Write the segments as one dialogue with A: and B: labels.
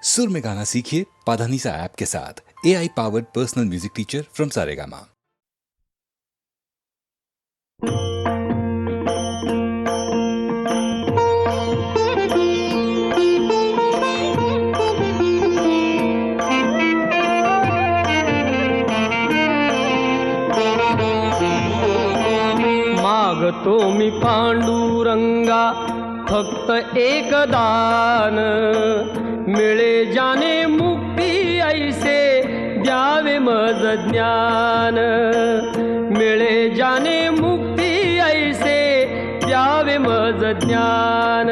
A: सुर में गाना सीखिए पाधानीसा ऐप के साथ। AI powered personal music teacher from Saregama.
B: मागतो मी पांडुरंगा फक्त एक दान, मिळे जाने मुक्ती ऐसे द्यावे मज ज्ञान, मिळे जाने मुक्ती ऐसे द्यावे मज ज्ञान।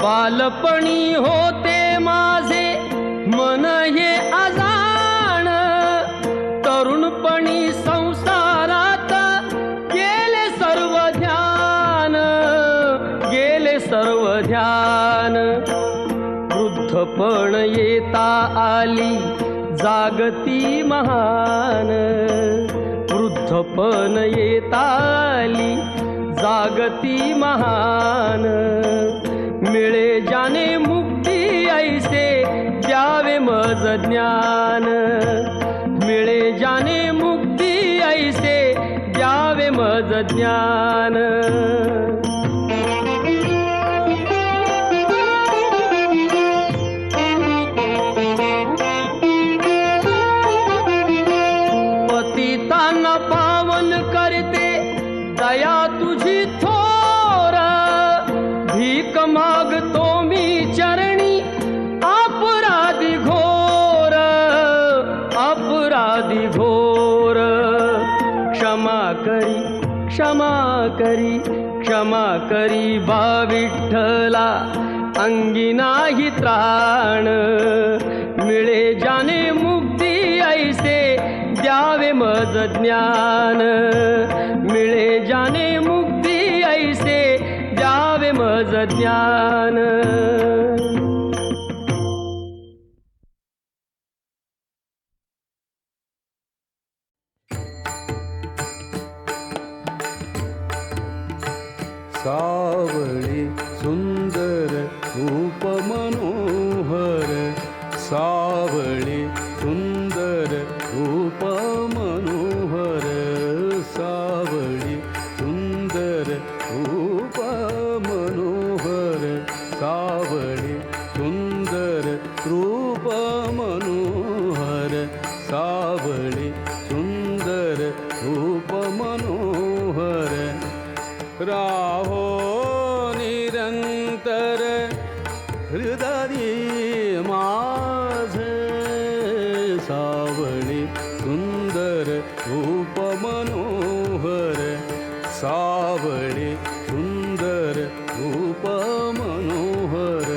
B: बालपणी होते माझे मन हे अजाण, तरुणपणी संसारात गेले सर्व ध्यान, गेले सर्व ध्यान। वृद्धपण येता आली जागती महान, वृद्धपण येता आली जागती महान। मिळे जाने मुक्ती ऐसे द्यावे मज ज्ञान, मिळे जाने मुक्ती ऐसे द्यावे मज ज्ञान। पतितांना पावन करते दया तुझी थोर, भीक मागतो मी चरणी अपराधी घोर, अपराधी घोर। क्षमा करी क्षमा करी क्षमा करी बा विठ्ठला, अंगी नाही त्राण। मिळे जाने मुक्ती ऐसे द्यावे मज ज्ञान, मिळे जाने मुक्ती ऐसे द्यावे मज ज्ञान।
C: सावळी सुंदर रूप मनोहर, सावळी सुंदर रूप मनोहर, सावळी सुंदर रूप मनोहर, सावळी सुंदर रूप मनोहर, सावळी सुंदर रूप मनोहर। राहो निरंतर हृदयी माझे, सावळी सुंदर रूप मनोहर, सावळी सुंदर रूप मनोहर।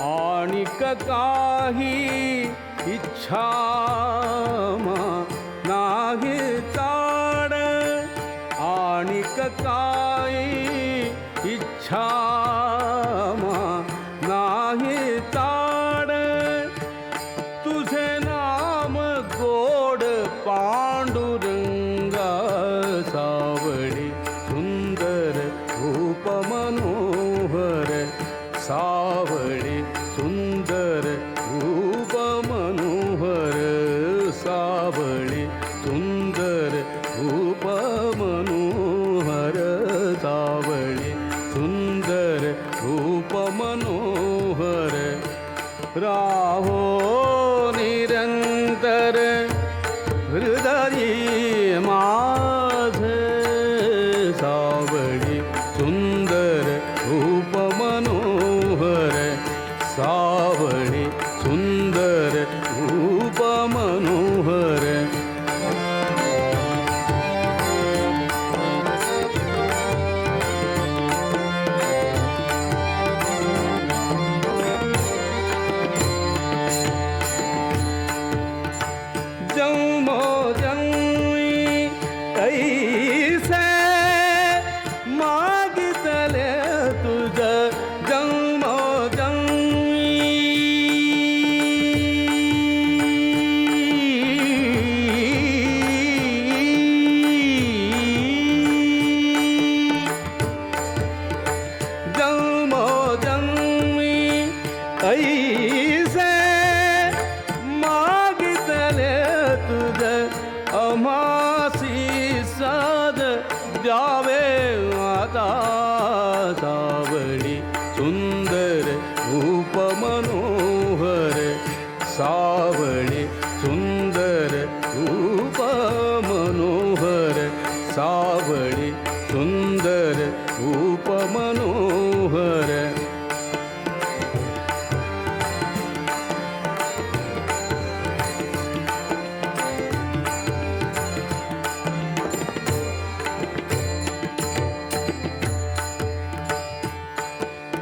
C: आणिक काही इच्छा नाही ताड, आणिक काही इच्छा नाही ताड। तुझे नाम गोड पांडुरंगा, सावळी सुंदर रूप मनोहर, सावळी सुंदर रूप मनोहर, सावळी सुंदर रूप मनोहर, सावळी सुंदर दासी साद द्यावे आता सावळी सुंदर रूप मनोहर सावळी सुंदर रूप मनोहर सावळी सुंदर रूप मनोहर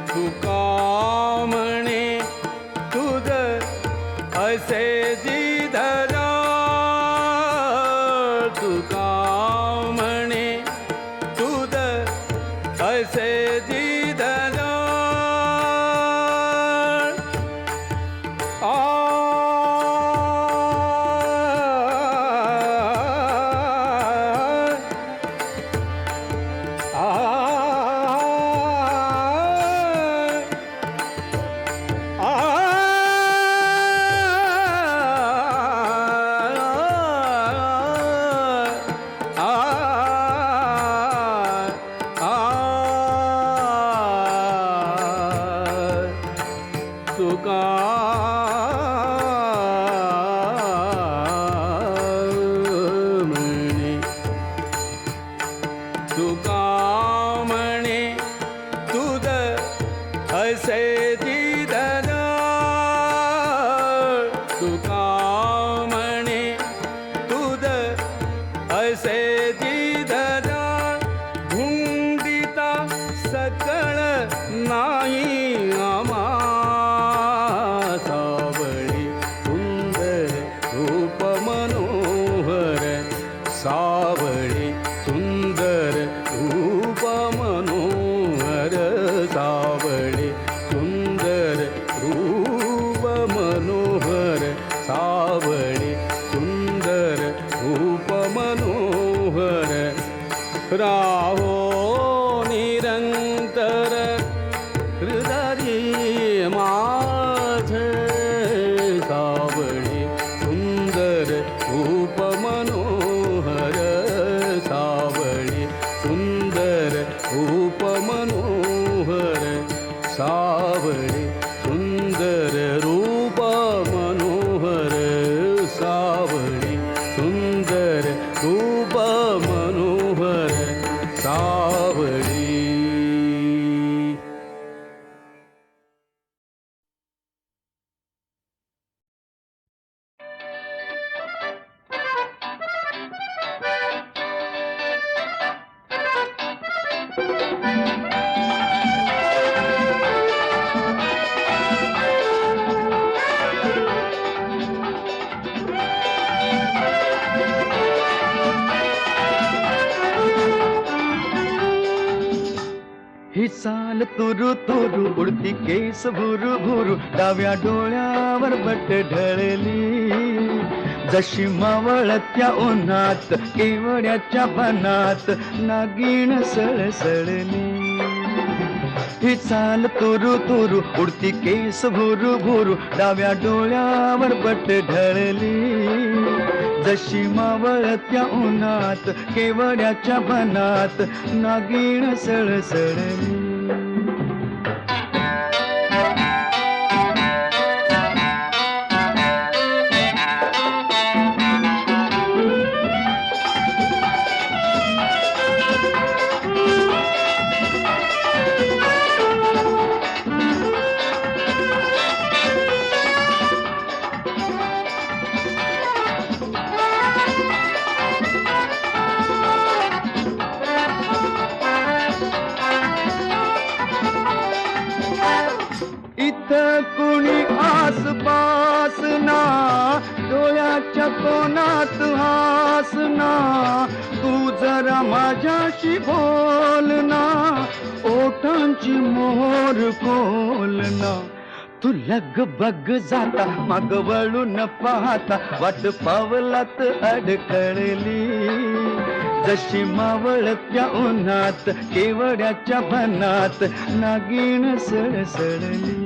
C: तुका म्हणे तुझ असे जिधरा तुका म्हणे तुझ असे जिधरा तुका म्हणे तुका म्हणे तुझ असे जिधर तुका म्हणे तुझ असे जिधर भुंडिता सकळ नाही आमा सावळी सुंदर रूप मनोहर सावळी सुंदर रूप मनोहर सावळी सुंदर रूप मनोहर सावळी सुंदर रूप मनोहर राहो निरंतर हृदय माझ सावळी सुंदर रूप मनोहर सावळी सुंदर रूप मनोहर सावळी सुंदर रूप मनोहर सावळी सुंदर रूप मनोहर सावळी
B: ही चाल तुरु तुरु उडती केस भुरु भुरु डाव्या डोळ्यावर बट ढळली जशी मावळत्या उन्हात केवड्याच्या बनात नागिण सळसळली ही चाल तुरु तुरु उडती केस भुरु भुरु डाव्या डोळ्यावर बट ढळली जशी मावळत्या उन्हात केवड्याच्या बनात नागिण सळसळली कुणी आसपास ना डोळ्याच्या कोणात हास ना तू जरा माझ्याशी बोल ना ओठांची मोहर खोल ना तू लगबग जाता माग वळून पाहता वाट पावलात अडकळली जशी मावळत्या उन्हात केवड्याच्या बनात नागिण सळसळली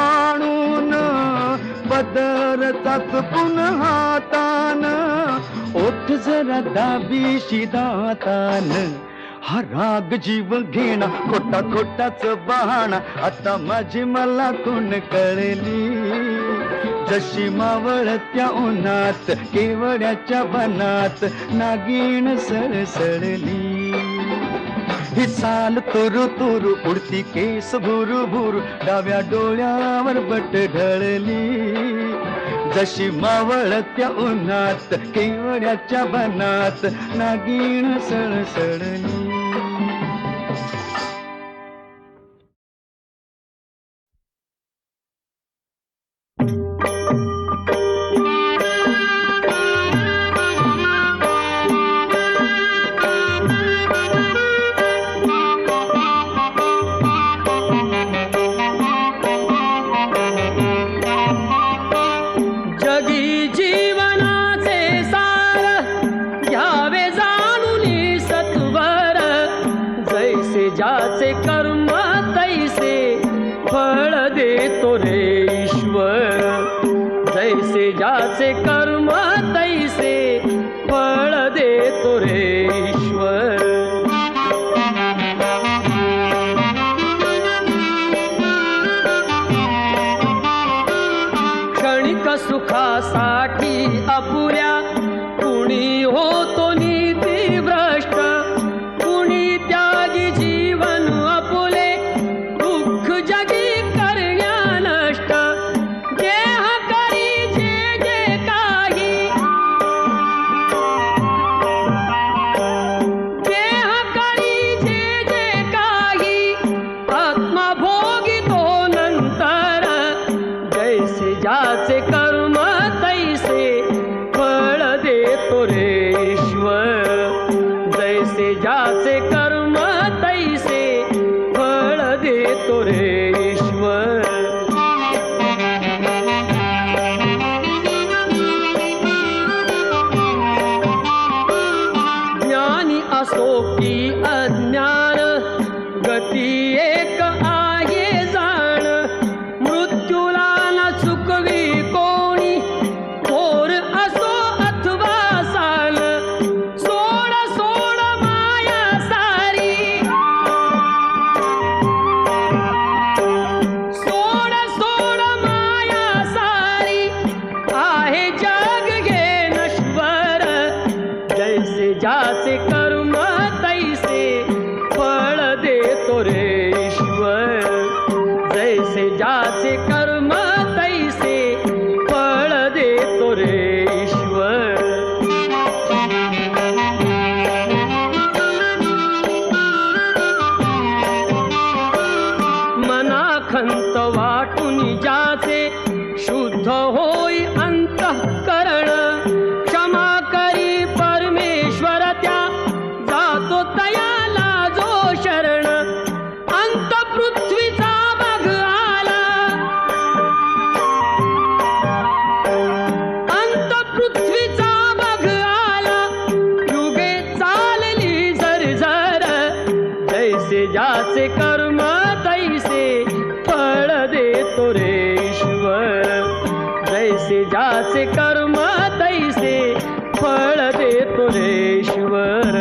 B: आणून पदर चाचपून हातान ओठ जरा दाबीशी दातान हा राग जीव घेणा खोटा खोटाच बहाणा आता माझी मला कोण कळली जशी मावळत्या उन्हात केवड्याच्या बनात नागिण सळसळली ही चाल तुरु तुरु उडती केस भुरु भुरु डाव्या डोळ्यावर बट ढळली जशी मावळत्या उन्हात केवड्याच्या बनात नागिण सळसळली
C: ज्याचे कर्म तैसे फळ देतो रे ईश्वर जैसे ज्याचे कर्म तैसे फळ देतो रे ईश्वर क्षणिक सुखासाठी अपुऱ्या कुणी होतो नीती भ्रष्ट कुणी त्यागी जीवन अपुले दुःख जगी करण्या नष्ट देह करी जे जे काही देह करी जे जे काही आत्मा भोगितो नंतर जैसे ज्याचे कर्म तैसे फळ देतो रे ईश्वर जैसे ज्याचे कर्म तैसे फळ देतो रे ईश्वर ज्ञानी असो की अज्ञान गती एक आहे जाण मृत्यूला न चुकवी कोणी थोर असो अथवा साल सोड सोड माया सारी सोड सोड माया सारी आहे जग घे नश्वर जैसे ज्याचे कर्म तैसे फळ देतो रे ईश्वर जैसे ज्याचे कर्म तैसे फळ देतो रे ईश्वर मनाखंत वाटून ज्याचे शुद्ध होई अंतःकरण क्षमा करी परमेश्वर त्या जातो तयाला जो शरण अंत पृथ्वीचा बघ आला अंत पृथ्वीचा बघ आला युगे चालली झरझर जैसे ज्याचे कर्म तैसे फळ देतो रे ईश्वर जैसे ज्याचे कर्म तैसे फळ देतो रे ईश्वर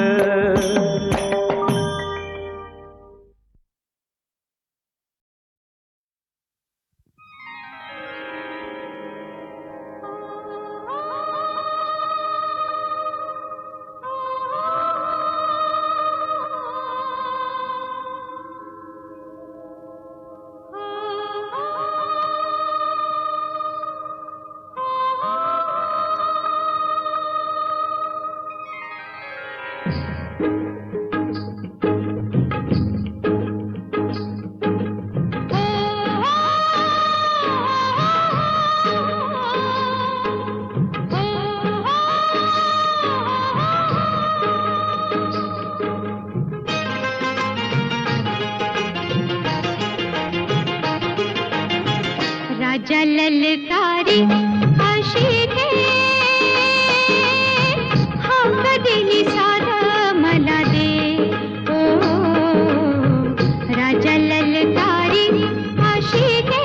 D: राजा ललकारी आशिके हम दिली सारा मला दे ओ राजा ललकारी आशिके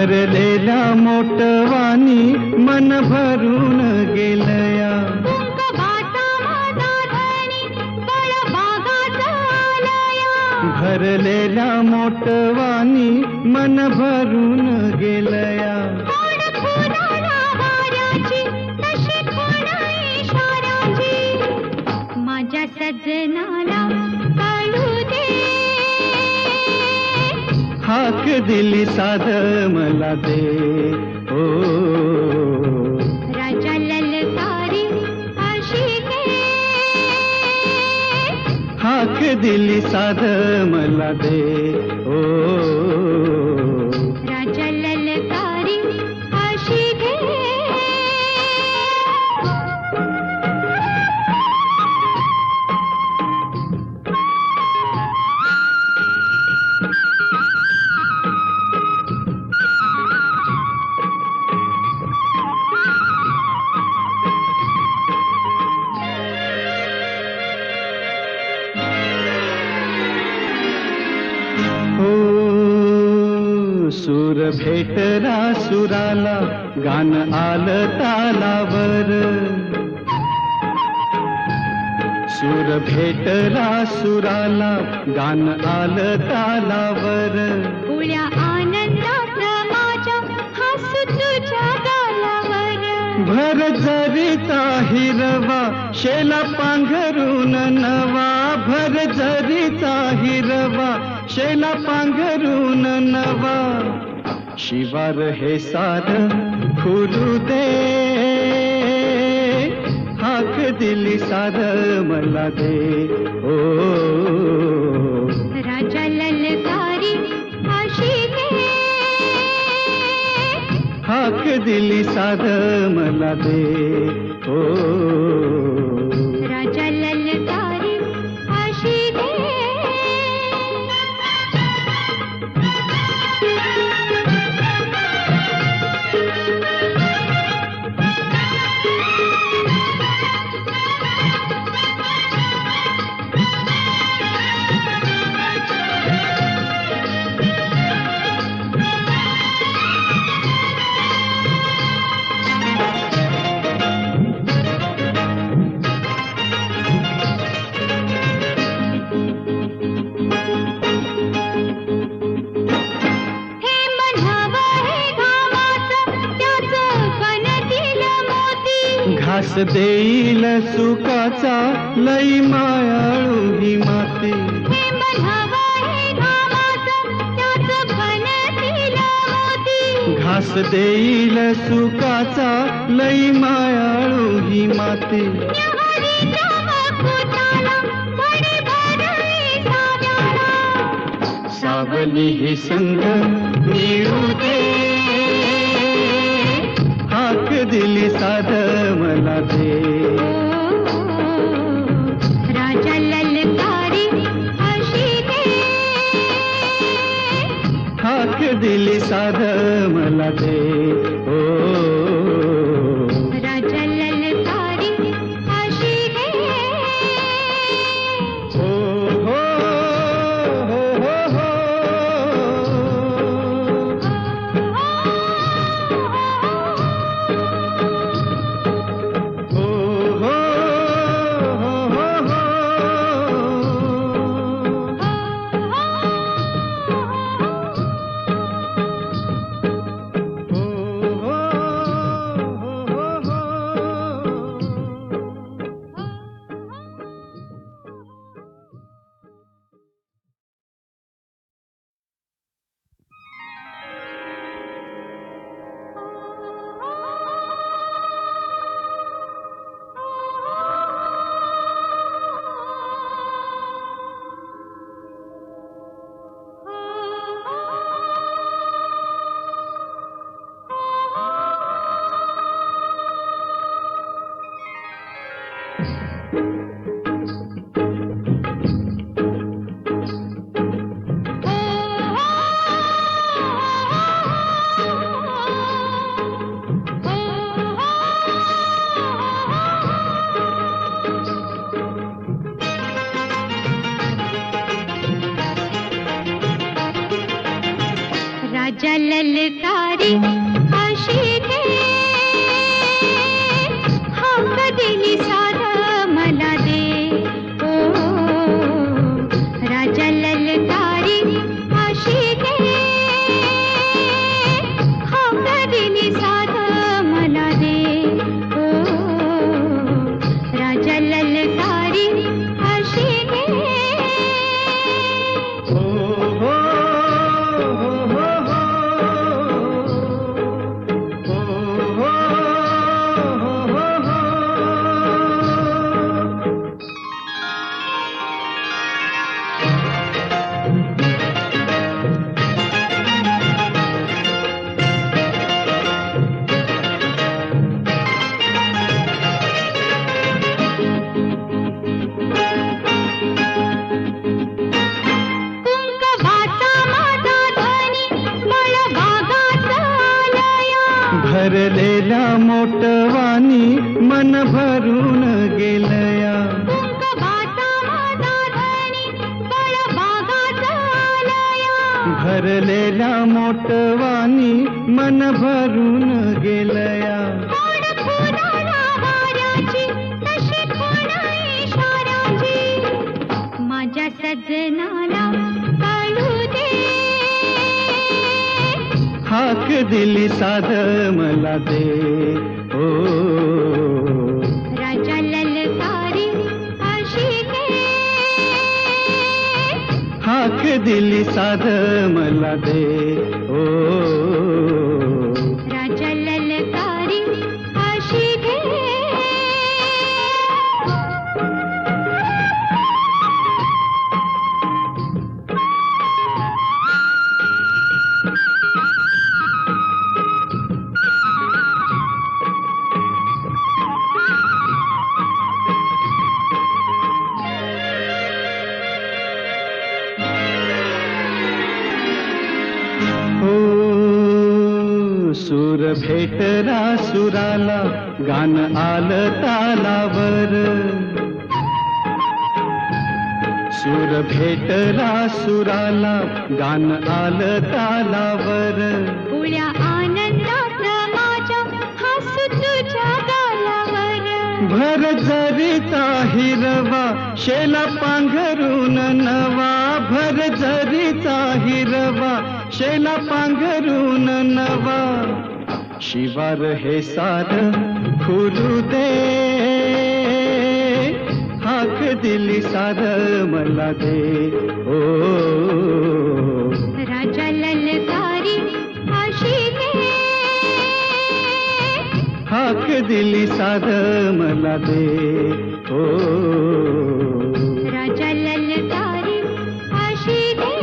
B: भरलेल्या मोटवानी मन भरून गेलया. भरलेल्या मोटवानी मन भरून गेलया.
D: माझ्या सजनाला कळू दे.
B: हाक दिली साध मला दे. ओ
D: राजा ललकारी अशी घे.
B: हाक दिली साध मला दे. ओ
D: राजा ललकारी अशी घे.
B: सूर भेटला सुराला गान आलं तालावर. सूर भेटला सुराला गान आलं तालावर.
D: उळ्या आनंदात माझ्या हसू तुझ्या गालावर.
B: भर जरीचा हिरवा शेला पांघरून नवा. भर जरीचा हिरवा शेला पांघरून नवा. शिवार हे सार खुलू दे. हाक दिली सार मला दे. ओ
D: राजा ललकारी अशी घे.
B: हाक दिली सार मला दे. ओ
D: राजा ललकारी अशी घे.
B: घास देईल सुखाचा लई मायाळू ही माती. घास देईल सुखाचा लई मायाळू ही माती. सावली ही संग मिळू दे. हाक दिली साध मला दे.
D: राजा ललकारी अशी घे.
B: हाक दिली साध मला दे. ओ
D: राजा ललकारी अशी घे.
B: ओ हो हो हो हो.
D: ललकारी अशी घे हाक दिली साध मला दे ओ राजा ललकारी अशी घे हाक दिली साध मला दे ओ राजा ललकारी अशी घे
B: भरलेल्या मोटवानी मन भरून गेलया भरलेल्या मोटवानी मन भरून गेलया
D: माझ्या सजनाला कळू दे
B: हाक दिली साध मला दे ओ
D: राजा ललकारी अशी घे
B: हाक दिली साध मला दे ओ
D: राजा ललकारी अशी घे
B: सूर भेटला सुराला गान आलं तालावर सूर भेटला सुराला गान आलं तालावर
D: उड्या आनंदात माझ्या हसू तुझ्या गालावर
B: भर जरीचा हिरवा शेला पांघरून नवा भर जरीचा हिरवा शेला पांघरून नवा शिवार हे सार खुलू दे हाक दिली सार मला दे ओ
D: राजा ललकारी अशी घे
B: हाक दिली सार मला दे ओ
D: राजा ललकारी अशी घे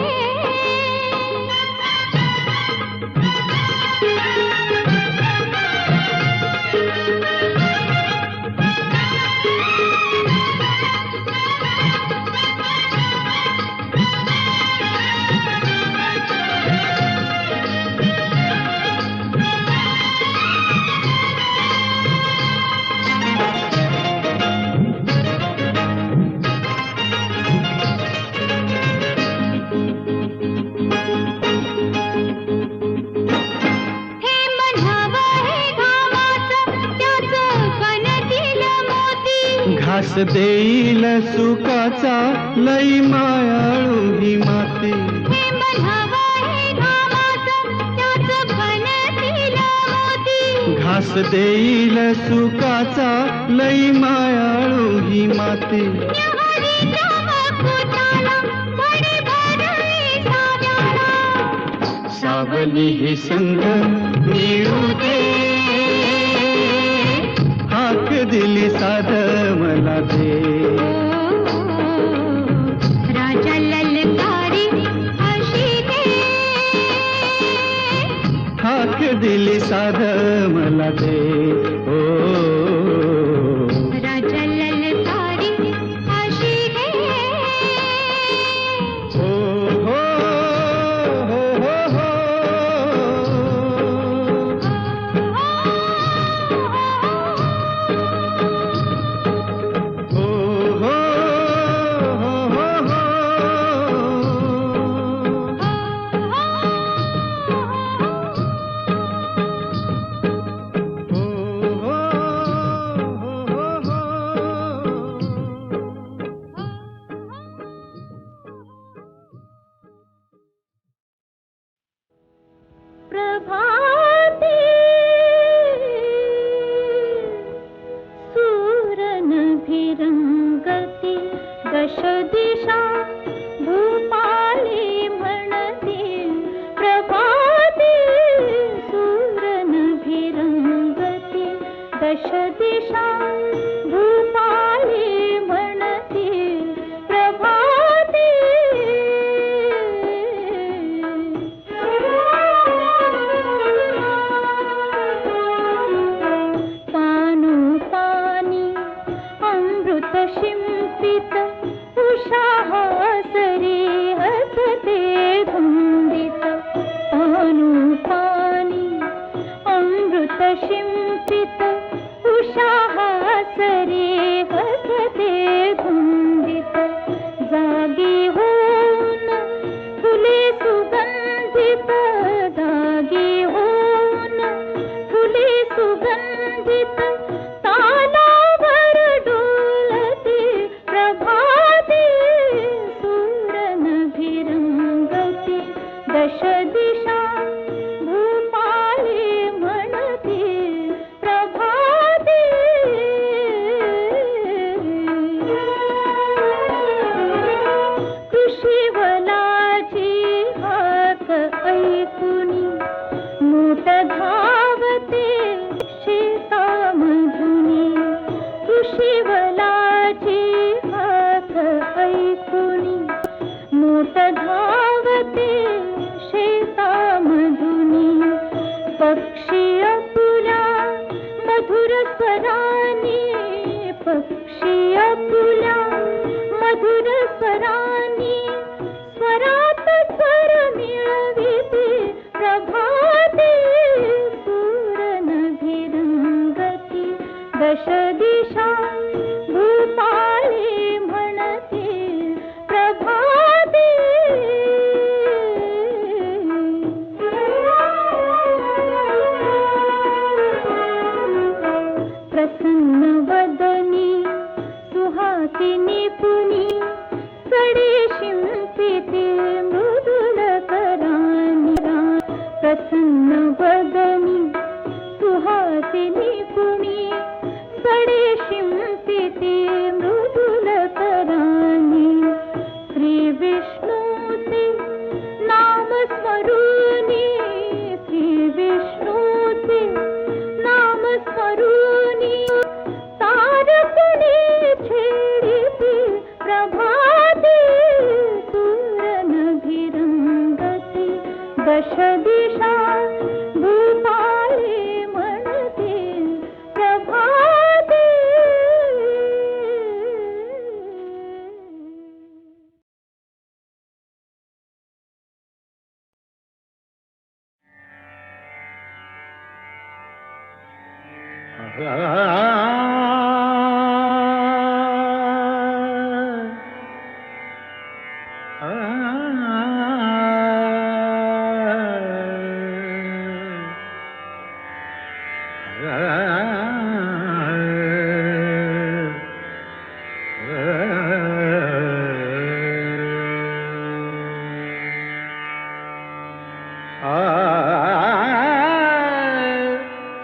B: घास देईल सुखाचा लई मायाळू ही माती घास देईल सुखाचा लई मायाळू ही माती सावली ही संग मिळू दे हाक दिली साध मला दे
D: राजा ललकारी अशी घे
B: हाक दिली साध मला दे ओ
D: राजा ललकारी अशी घे
B: हो हो हो हो हो
D: प्रभाते सूरनभिरंगती दश दिशा भूपाले म्हणते प्रभाते सूरनभिरंगती दश दिशा भूपाले म्हणते प्रभाते पानोपानी अमृत शिंपित उषाहासरे हसते धुंदित पानोपानी अमृत शिंपित उषाहासरे हसते धुंदित जागी होऊन फुले सुगंधित जागी होऊन फुले सुगंधित तालावर डोलते प्रभाते सूरनभिरंगती दश दिशा भूपाले म्हणते प्रभाते कृषीवलाची हाक ऐकुनी मोठ धावते शेतामधुनी कृषीवलाची हाक ऐकुनी मोठ धावते शेतामधुनी पक्षी अपुला मधुर स्वरानी पक्षी अपुला मधुर स्वरानी स्वरात स्वर मिळविते प्रभाते सूरनभिरंगती दश दिशा भूपाले म्हणते प्रभाते प्रसन्न वदनी सुहासिनी पुनी सडे शिंपिते मृदुल करानी प्रसन्न वदनी सुहासिनी पुनी सडे शिंपिते मृदुल करानी श्री विष्णूचे नाम स्मरूनी श्री विष्णूचे नाम स्मरूनी तारकुणी छेडिते प्रभाते सूरनभिरंगती दश दिशा भूपाले म्हणते प्रभाते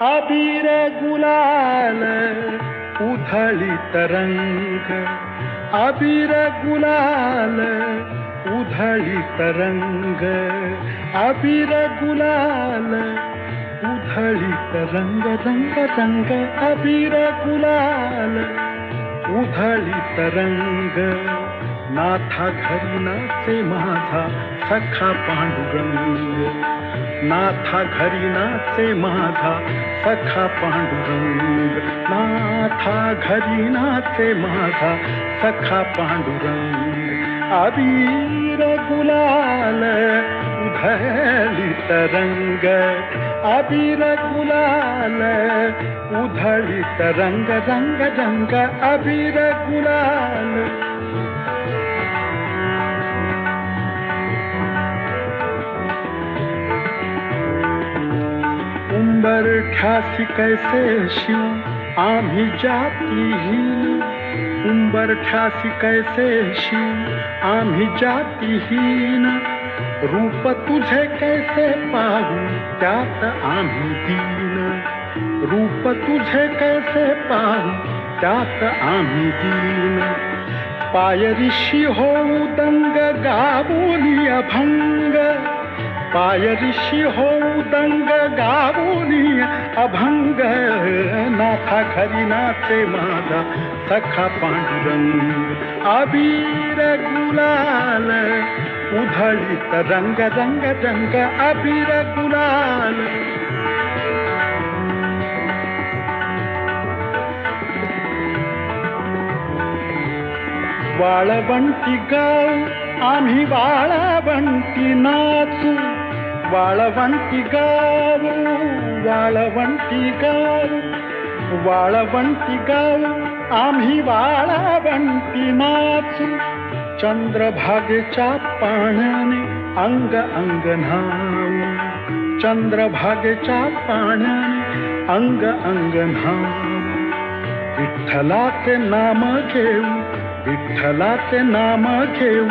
B: अबीर गुलाल उधळी तरंग अबीर गुलाल उधळी तरंग अबीर गुलाल उधळी तरंग रंग रंग अबीर गुलाल उधळी तरंग नाथा घरी नाचे माझा सखा पांडुरंग नाथा घरी नाचे माझा सखा पांडुरंग नाथा घरी नाचे माझा सखा पांडुरंग अबीर गुलाल उधळी तरंग अबीर गुलाल उधळी तरंग रंग रंग अबीर गुलाल उंबरठ्यासी कैसे शिव आम्ही जातीहीन उंबरठ्यासी कैसे शिव आम्ही जातीहीन
E: रूप तुझे कैसे पाहू त्यात आम्ही दीन, रूप तुझे कैसे पाहू त्यात आम्ही दीन. पायरीशी होऊ दंग गावोनी अभंग, पायरीशी होऊ दंग गावोनी अभंग. नाथा घरी नाचे माझा सखा पांडुरंग, अबीर गुलाल उधळीत रंग रंग रंग अबीर गुलाल. वाळवंटी गाऊ आम्ही वाळवंटी नाचू, वाळवंटी गाऊ वाळवंटी गाऊ, वाळवंटी गाऊ आम्ही वाळवंटी नाचू. चंद्रभागेच्या पाण्याने अंग अंग न्हाऊ, चंद्रभागेच्या पाण्याने अंग अंग न्हाऊ. विठ्ठलाचे नाम घेऊ, विठ्ठलाचे नाम घेऊ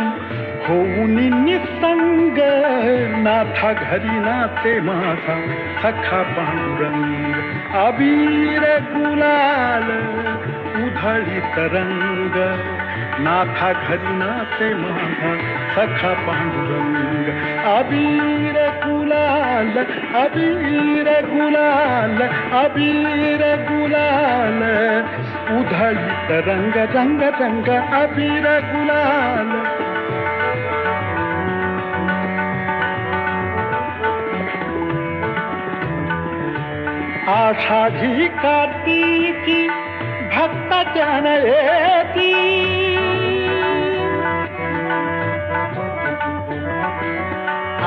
E: होऊन निसंग. नाथा घरी नाचे माझा सखा पांडुरंग, अबीर गुलाल उधळीत रंग. नाथा घरी नाचे माझा सखा पांडुरंग, अबीर गुलाल अबीर गुलाल अबीर गुलाल उधळीत रंग रंग रंग अबीर गुलाल. आषाढी कार्तिकी भक्ताच्या नयेती,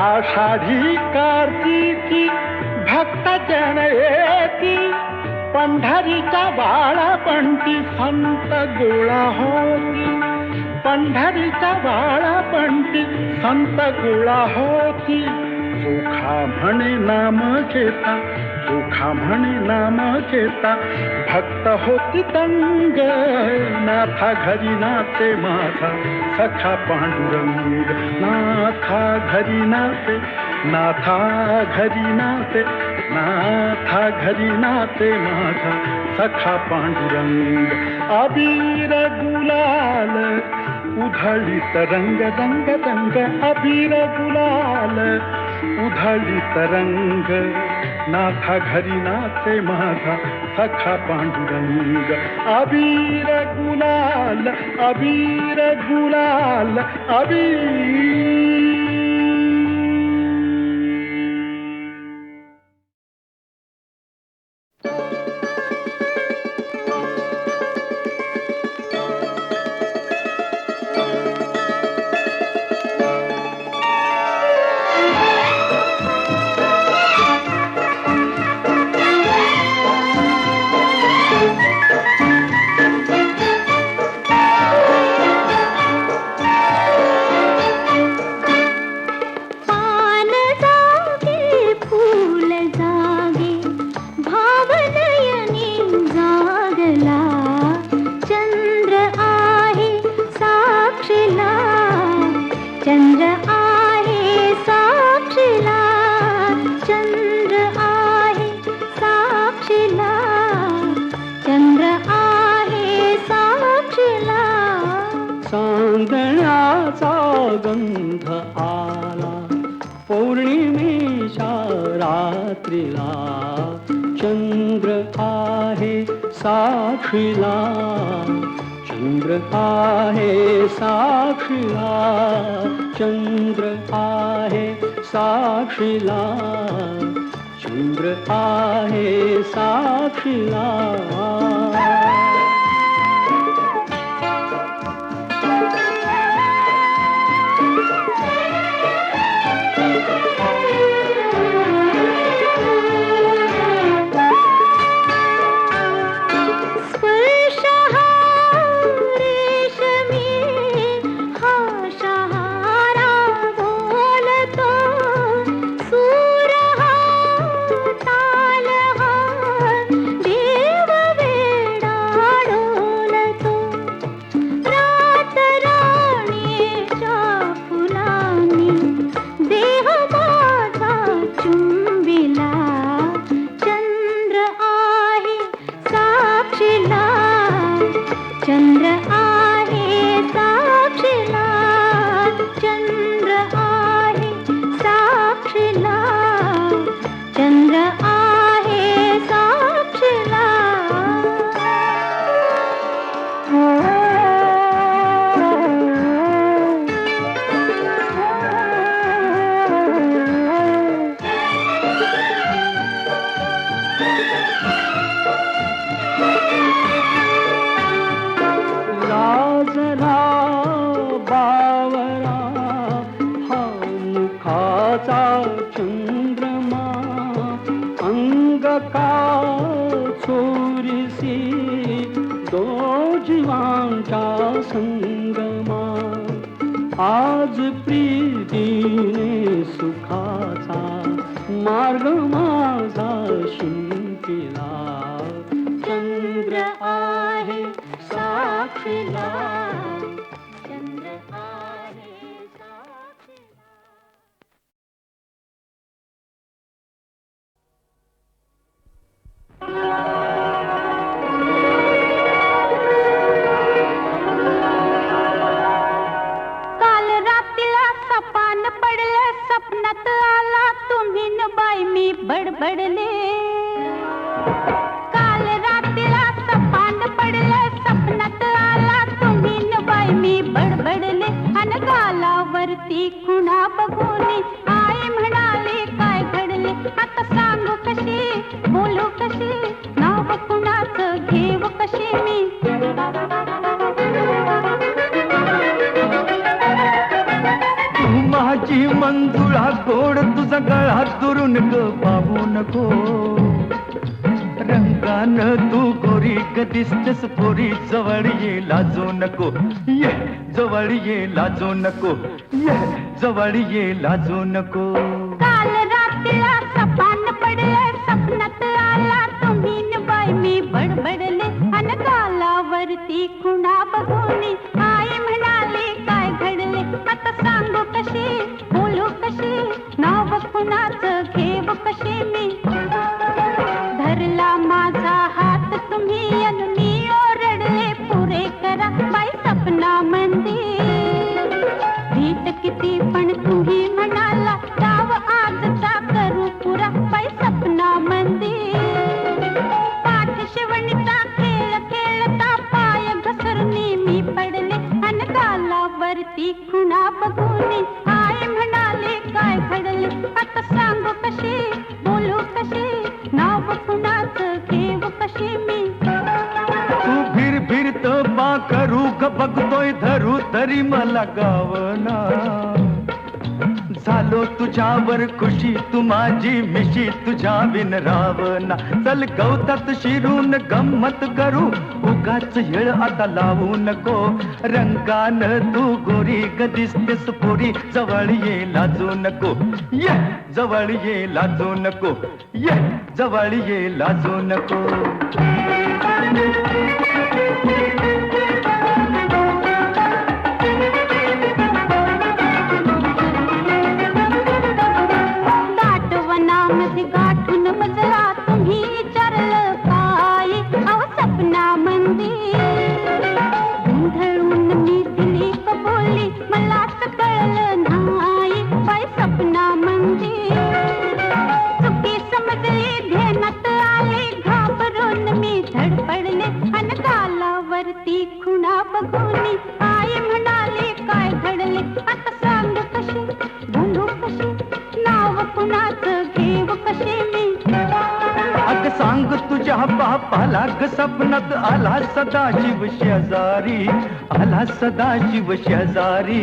E: आषाढी कार्तिकी भक्ताच्या नयेती. पंढरीच्या बाळापंटी संत गोळा होती, पंढरीच्या बाळापंटी संत गोळा होती. चोखा म्हणे नाम घेता, चोखा म्हणे नाम घेता भक्त होती तंग. नाथा घरी नाचे माझा सखा पांडुरंग, नाथा घरी नाचे, नाथा घरी नाचे, नाथा घरी नाचे माझा सखा पांडुरंग. अबीर गुलाल उधळीत रंग रंग रंग अबीर गुलाल उधळीत रंग. नाथा घरी नाचे माझा सखा पांडुरंग, अबीर गुलाल अबीर गुलाल अबीर.
B: गंध आला पौर्णिमेच्या रात्रीला, चंद्र आहे साक्षीला, चंद्र आहे साक्षीला, चंद्र आहे साक्षीला, चंद्र आहे साक्षीला. सुखाचा चंद्रमा अंग का चोरीसी दो जीवांचा संगमा आज प्रीतीने सुखाचा मार्ग माझा शिंपिला चंद्र आहे साक्षीला चंद्र आहे साक्षीला.
D: काल रात्रीला सपान पडलं सपनात आला तुम्ही न बाई मी बडबडले काल रात्रीला सपान पडलं सपनात आला तुम्ही न बाई मी बडबडले अन गालावरती खुणा बघून आई म्हणाली काय घडले आता सांगू कशी बोलू कशी नाव कुणाचं घेऊ कशी मी
B: माझी मंजुळा गोड तुझा गळा दुरून ग पाहू नको रंगान तू गोरी ग दिसतेस पोरी जवळ ये लाजू नको ये जवळ ये लाजू नको ये जवळ ये लाजू नको.
D: काल रात्रीला सपान पडलं सपनात आला तुम्ही न बाई मी बडबडले अन गालावरती खुणा बघून आई म्हणाली काय घडले आता सांगू कशी बोलू कशी नाव कुणाचं घेऊ कशी मी धरला माझा हात तुम्ही अन मी ओरडले पुरे करा बाई सपना मंदिर भीत किती पण तुम्ही म्हणाला डाव आजचा करू पुरा बाई सपना मंदिर पाठ शिवणीचा खेळ खेळता पाय घसरणी मी पडले अन गालावरती खुणा बघून आई म्हणाले काय घडले आता सांगू कशी बोलू कशी नाव कुणाचं घेऊ कशी मी
B: तू फिर फिरत बा करू ग बघतोय धरू तरी मला गावना झालो तुझ्यावर खुशी तू माझी मिशी तुझ्या बिन रावना चल गवतात शिरून गंमत करू उगाच येळ आता लावू नको रंगान तू गोरी ग दिसतेस पोरी जवळ ये लाजू नको ये जवळ ये लाजू नको ये जवळ ये लाजू नको.
D: दाटवनामध्ये गाठून मजला तुम्ही विचारलं काय अहो सपना मंदिर गोंधळून मी दिली कबोली मलाच कळलं नाही बाई सपना मंदिर चुकी समजली ध्यानात आली घाबरून मी धडपडले अन गालावरती खुणा बघून आई म्हणाली काय घडले आता सांग कशी बोलू कशी नाव कुणाचं घेऊ कशी मी
B: अग सांग तुझ्या बापाला ग सपनात आला सदाशिव शेजारी आला सदाशिव शेजारी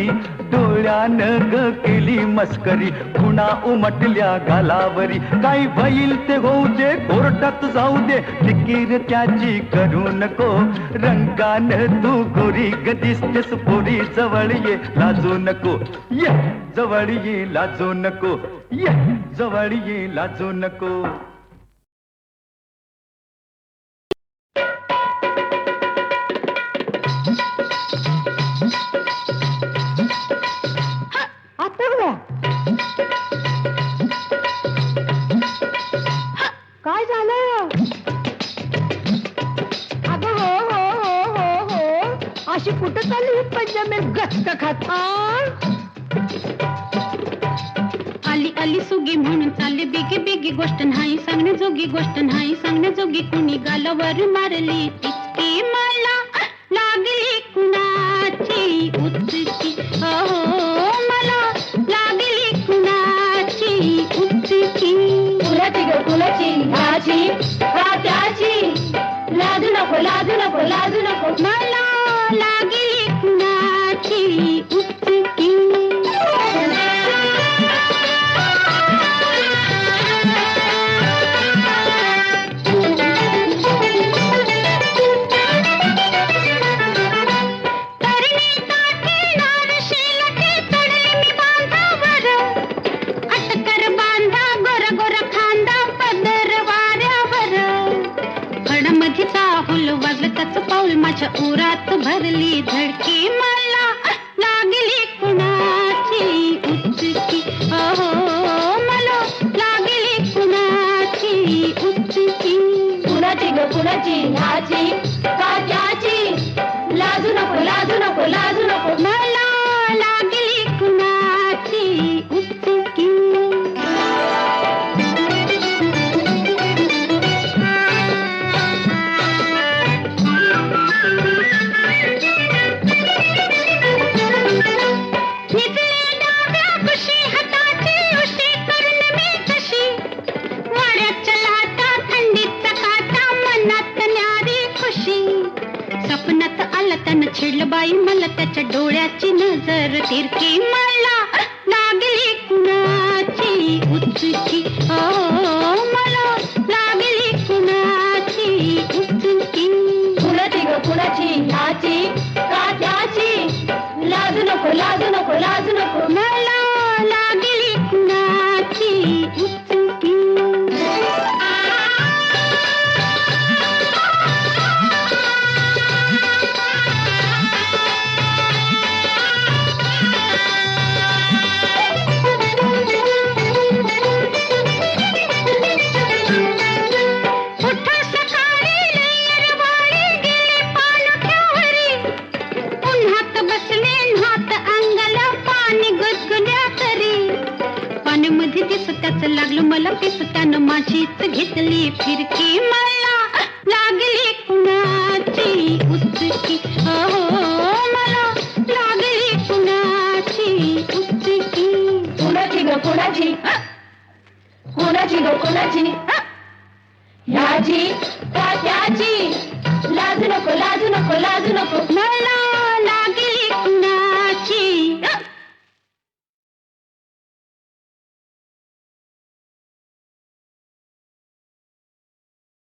B: डोळ्यानं ग केली मस्करी खुणा उमटल्या गालावरी काही होईल ते होऊ दे कोर्टात जाऊ दे फिकीर त्याची करू नको रंगान तू गोरी ग दिसतेस पोरी जवळ ये लाजू नको ये जवळ ये लाजू नको ये जवळ ये लाजू नको.
D: काय झालं अगं हो अशी कुठं चालली ही पंजाबी गचक खाता आली आली सुगी म्हणून चालली बिगी बिगी गोष्ट नाही सांगणे जोगी गोष्ट नाही सांगणे जोगी कुणी गालावर मारली टिचकी मला लागली कुणाची उचकी हो मला लागली कुणाची उचकी फुलाची ग फुलाची ह्याची का त्याची लाजू नको लाजू नको लाजू नको मला लागली कुणाची उचकी उरात भरली धडकी मला लागली कुणाची उचकी अहो मला लागली कुणाची उचकी
F: कुणाची ग कुणाची ह्याची का त्याची लाजू नको लाजू नको लाजू नको
D: मला लागली कुणाची उचकी निजले डाव्या कुशी हाताची उशी करून मी कशी वाड्याच्या लाटा थंडीचा काटा मनात न्यारी खुशी स्वप्नात आलं त्यानं छेडलं बाई मला त्याच्या डोळ्याची नजर तिरकी मला लागली कुणाची उचकी ओ मला लागली कुणाची उचकी
F: कुणाची ग कुणाची ह्याची का त्याची लाजू नको लाजू नको लाजू नको
D: मला लागली कुणाची उचकी उठा सकाळी लयरवाळी गेले पाणथ्यावरी उन्हात बसले हात अंगाला पाणी गजगल्या तरी पाण्यामध्ये दिसत त्याचं लागलं मला पिस त्यानं माझीच घेतली फिरकी मला लागली कुणाची उचकी अहो मला लागली कुणाची उचकी
F: कुणाची ग कुणाची कुणाची ग कुणाची ह्याची का त्याची लाजू नको लाजू नको लाजू नको
D: मला